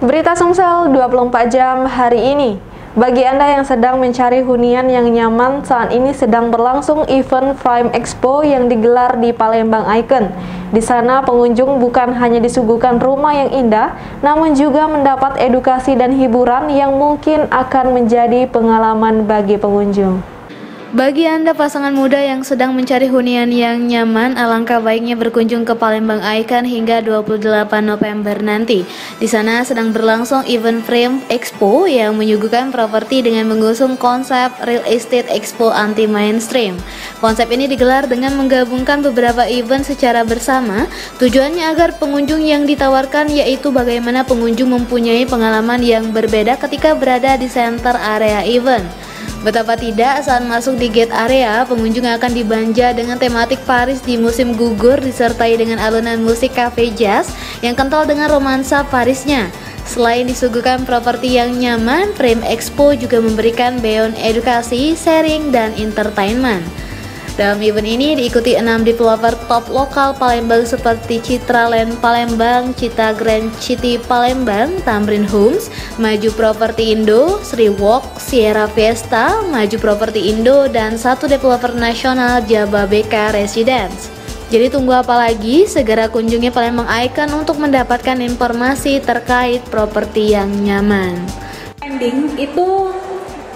Berita Sumsel 24 jam hari ini. Bagi Anda yang sedang mencari hunian yang nyaman, saat ini sedang berlangsung event Prime Expo yang digelar di Palembang Icon. Di sana pengunjung bukan hanya disuguhkan rumah yang indah, namun juga mendapat edukasi dan hiburan yang mungkin akan menjadi pengalaman bagi pengunjung. Bagi Anda pasangan muda yang sedang mencari hunian yang nyaman, alangkah baiknya berkunjung ke Palembang Icon hingga 28 November nanti. Di sana sedang berlangsung event Prime Expo yang menyuguhkan properti dengan mengusung konsep Real Estate Expo Anti Mainstream. Konsep ini digelar dengan menggabungkan beberapa event secara bersama. Tujuannya agar pengunjung yang ditawarkan yaitu bagaimana pengunjung mempunyai pengalaman yang berbeda ketika berada di center area event. Betapa tidak, saat masuk di gate area, pengunjung akan dibanja dengan tematik Paris di musim gugur disertai dengan alunan musik cafe jazz yang kental dengan romansa Parisnya. Selain disuguhkan properti yang nyaman, Prime Expo juga memberikan beyond edukasi, sharing, dan entertainment. Dalam event ini diikuti 6 developer top lokal Palembang seperti Citra Land Palembang, Cita Grand City Palembang, Tamrin Homes, Maju Properti Indo, Sri Walk, Sierra Fiesta, Maju Properti Indo, dan satu developer nasional Jababeka Residence. Jadi tunggu apa lagi? Segera kunjungi Palembang Icon untuk mendapatkan informasi terkait properti yang nyaman. Ending itu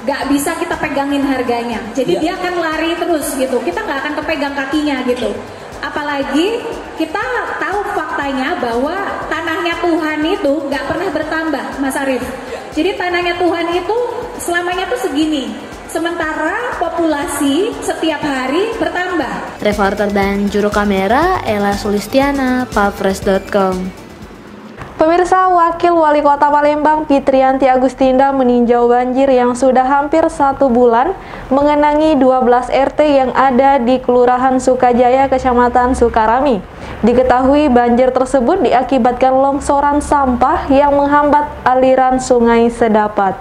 gak bisa kita pegangin harganya, jadi dia akan lari terus gitu, kita gak akan kepegang kakinya gitu. Apalagi kita tahu faktanya bahwa tanahnya Tuhan itu gak pernah bertambah, Mas Arief. Jadi tanahnya Tuhan itu selamanya tuh segini, sementara populasi setiap hari bertambah. Reporter dan juru kamera Ella Sulistiana, Palpres.com. Pemirsa, Wakil Wali Kota Palembang Fitriyanti Agustinda meninjau banjir yang sudah hampir 1 bulan mengenangi 12 RT yang ada di Kelurahan Sukajaya, Kecamatan Sukarami. Diketahui banjir tersebut diakibatkan longsoran sampah yang menghambat aliran Sungai Sedapat.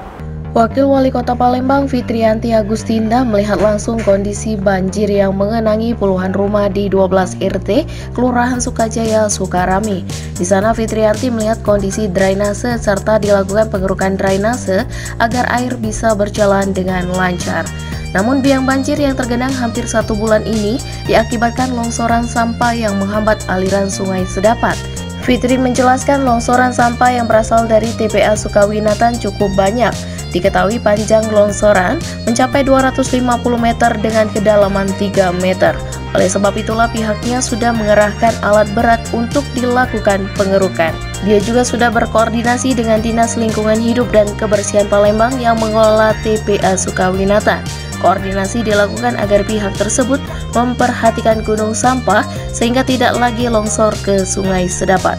Wakil Wali Kota Palembang Fitriyanti Agustinda melihat langsung kondisi banjir yang mengenangi puluhan rumah di 12 RT Kelurahan Sukajaya, Sukarami. Di sana Fitriyanti melihat kondisi drainase serta dilakukan pengerukan drainase agar air bisa berjalan dengan lancar. Namun biang banjir yang tergenang hampir 1 bulan ini diakibatkan longsoran sampah yang menghambat aliran Sungai Sedapat. Fitri menjelaskan longsoran sampah yang berasal dari TPA Sukawinatan cukup banyak. Diketahui panjang longsoran mencapai 250 meter dengan kedalaman 3 meter. Oleh sebab itulah pihaknya sudah mengerahkan alat berat untuk dilakukan pengerukan. Dia juga sudah berkoordinasi dengan Dinas Lingkungan Hidup dan Kebersihan Palembang yang mengelola TPA Sukawinatan. Koordinasi dilakukan agar pihak tersebut memperhatikan gunung sampah sehingga tidak lagi longsor ke Sungai Sedapat.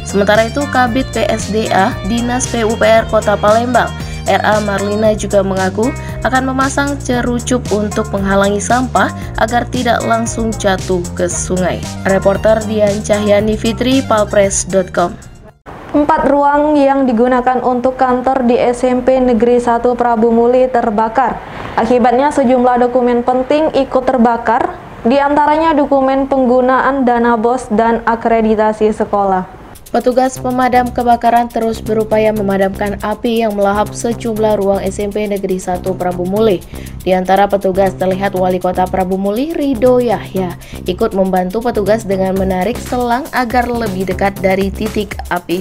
Sementara itu, Kabid PSDA Dinas PUPR Kota Palembang RA Marlina juga mengaku akan memasang cerucup untuk menghalangi sampah agar tidak langsung jatuh ke sungai. Reporter Dian Cahyani Fitri, Palpres.com. 4 ruang yang digunakan untuk kantor di SMP Negeri 1 Prabu Muli terbakar. Akibatnya sejumlah dokumen penting ikut terbakar, diantaranya dokumen penggunaan dana BOS dan akreditasi sekolah. Petugas pemadam kebakaran terus berupaya memadamkan api yang melahap sejumlah ruang SMP Negeri 1 Prabu Muli. Di antara petugas terlihat Wali Kota Prabu Muli, Ridho Yahya, ikut membantu petugas dengan menarik selang agar lebih dekat dari titik api.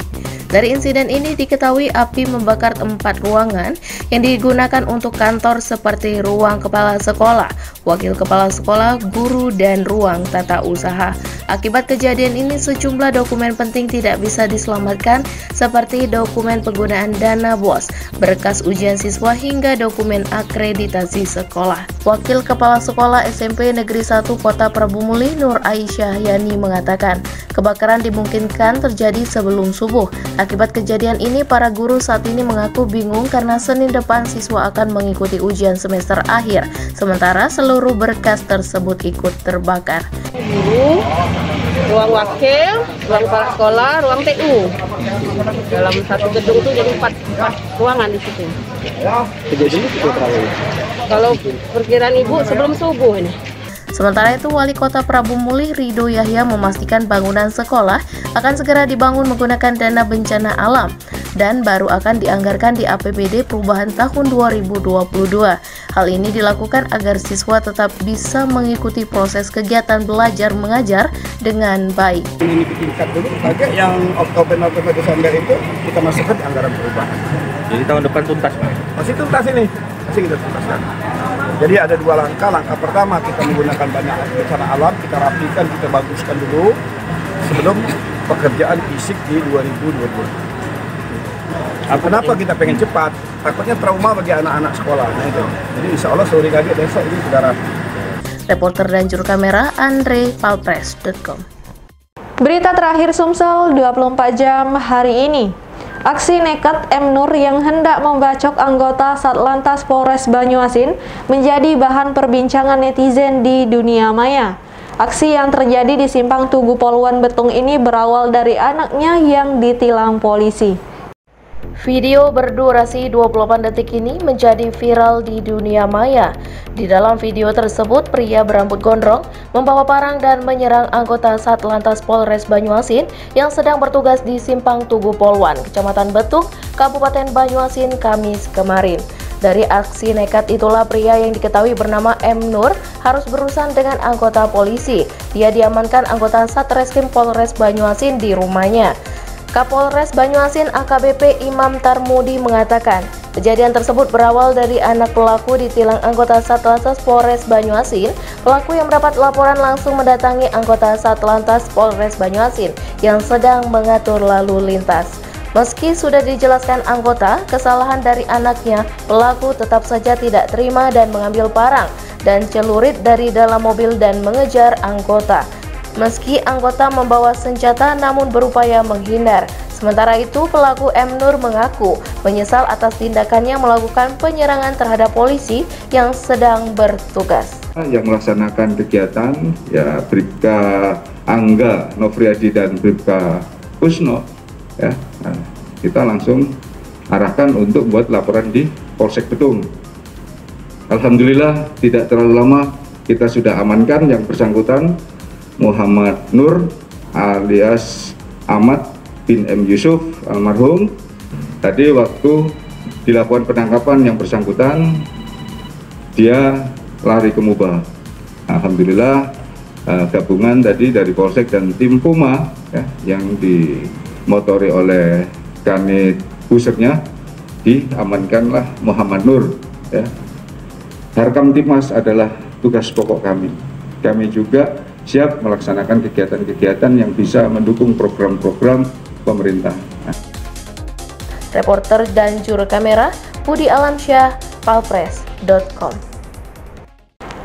Dari insiden ini diketahui api membakar 4 ruangan yang digunakan untuk kantor seperti ruang kepala sekolah, wakil kepala sekolah, guru, dan ruang tata usaha. Akibat kejadian ini sejumlah dokumen penting tidak bisa diselamatkan seperti dokumen penggunaan dana BOS, berkas ujian siswa hingga dokumen akreditasi sekolah. Wakil Kepala Sekolah SMP Negeri 1 Kota Prabu Muli, Nur Aisyah Yani mengatakan, kebakaran dimungkinkan terjadi sebelum subuh Akibat kejadian ini, para guru saat ini mengaku bingung karena Senin depan siswa akan mengikuti ujian semester akhir, sementara seluruh berkas tersebut ikut terbakar. Guru, ruang wakil, ruang kepala sekolah, ruang TU. Dalam satu gedung itu jadi 4 ruangan di situ. Kejadian itu terlalu. Kalau perkiraan Ibu sebelum subuh ini. Sementara itu, Wali Kota Prabu Mulih Ridho Yahya memastikan bangunan sekolah akan segera dibangun menggunakan dana bencana alam dan baru akan dianggarkan di APBD perubahan tahun 2022. Hal ini dilakukan agar siswa tetap bisa mengikuti proses kegiatan belajar mengajar dengan baik. Ini tingkat dulu, target yang Oktober, November, Desember itu kita masukkan di anggaran perubahan. Jadi tahun depan tuntas, Pak? Masih tuntas ini, masih kita tuntaskan. Jadi ada 2 langkah. Langkah pertama kita menggunakan banyak bencana alam, kita rapikan, kita baguskan dulu sebelum pekerjaan fisik di 2022. Kenapa kita pengen cepat? Takutnya trauma bagi anak-anak sekolah. Nah itu. Jadi insya Allah sore lagi besok ini sudah rapi. Reporter dan juru kamera Andre Palpres.com. Berita terakhir Sumsel 24 jam hari ini. Aksi nekat M. Nur yang hendak membacok anggota Satlantas Polres Banyuasin menjadi bahan perbincangan netizen di dunia maya. Aksi yang terjadi di Simpang Tugu Poluan Betung ini berawal dari anaknya yang ditilang polisi. Video berdurasi 28 detik ini menjadi viral di dunia maya. Di dalam video tersebut, pria berambut gondrong membawa parang dan menyerang anggota Satlantas Polres Banyuasin yang sedang bertugas di Simpang Tugu Poluan, Kecamatan Betung, Kabupaten Banyuasin, Kamis kemarin. Dari aksi nekat itulah pria yang diketahui bernama M. Nur harus berurusan dengan anggota polisi. Dia diamankan anggota Satreskrim Polres Banyuasin di rumahnya. Kapolres Banyuasin AKBP Imam Tarmudi mengatakan, kejadian tersebut berawal dari anak pelaku ditilang anggota Satlantas Polres Banyuasin. Pelaku yang mendapat laporan langsung mendatangi anggota Satlantas Polres Banyuasin yang sedang mengatur lalu lintas. Meski sudah dijelaskan anggota kesalahan dari anaknya, pelaku tetap saja tidak terima dan mengambil parang dan celurit dari dalam mobil dan mengejar anggota. Meski anggota membawa senjata namun berupaya menghindar. Sementara itu, pelaku M. Nur mengaku menyesal atas tindakannya melakukan penyerangan terhadap polisi yang sedang bertugas. Yang melaksanakan kegiatan ya Bribka Angga Novriadi dan Bribka Kusno ya, nah, kita langsung arahkan untuk buat laporan di Polsek Betung. Alhamdulillah tidak terlalu lama kita sudah amankan yang bersangkutan, Muhammad Nur alias Ahmad bin M. Yusuf almarhum. Tadi waktu dilakukan penangkapan yang bersangkutan, dia lari ke Mubah. Alhamdulillah gabungan tadi dari Polsek dan tim Puma ya, yang dimotori oleh Kanit Puseknya, diamankanlah Muhammad Nur ya. Harkam Timas adalah tugas pokok kami. Kami juga siap melaksanakan kegiatan-kegiatan yang bisa mendukung program-program pemerintah. Reporter dan juru kamera Budi Alamsyah, Palpres.com.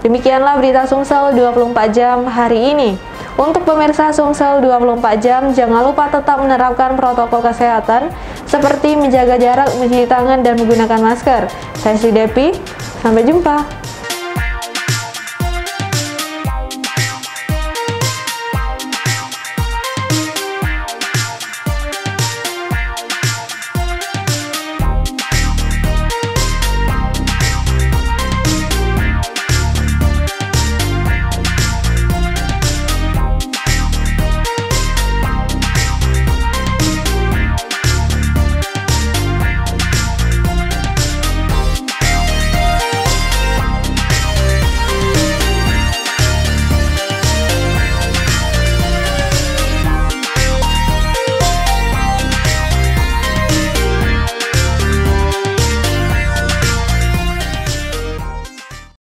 Demikianlah berita Sumsel 24 jam hari ini. Untuk pemirsa Sumsel 24 jam, jangan lupa tetap menerapkan protokol kesehatan seperti menjaga jarak, mencuci tangan, dan menggunakan masker. Saya Sri Depi, sampai jumpa.